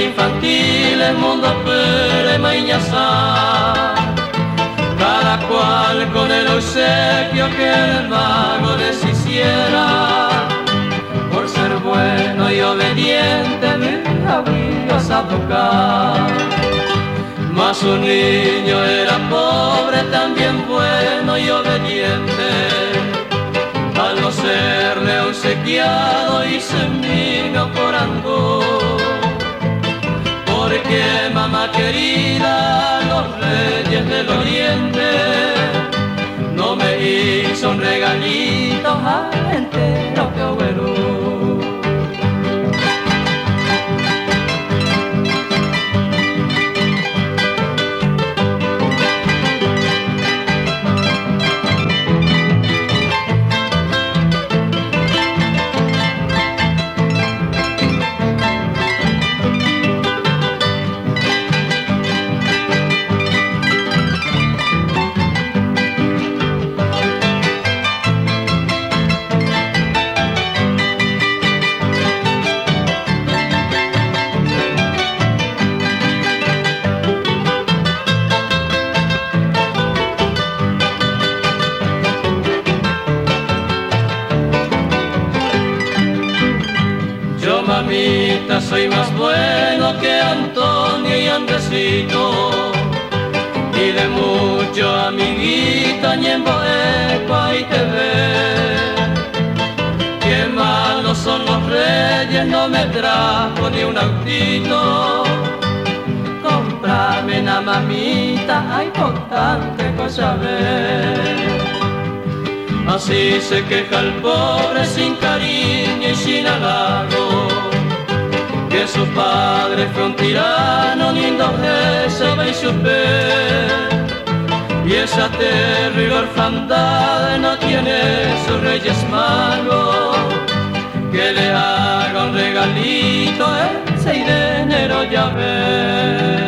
infantiles, mundo prema y ñazá, cada cual con el obsequio que el mago les hiciera. Por ser bueno y obediente, me abrías a tocar. Mas un niño era pobre, también bueno y obediente. Al no serle obsequiado, hice mío por andor. Porque mamá querida, los reyes del oriente no me hizo un regalito entero que bueno. Mamita, soy más bueno que Antonio y Andresito, y de mucho amiguito ñembo eco y te ve. Qué malos son los reyes, no me trajo ni un autito. Cómprame una mamita, hay por tanta cosa ver. Así se queja el pobre sin cariño y sin halago, que su padre fue un tirano, ni dos veces me supe. Y esa terrible orfandad no tiene sus reyes magos, que le haga un regalito ese de enero ya ve.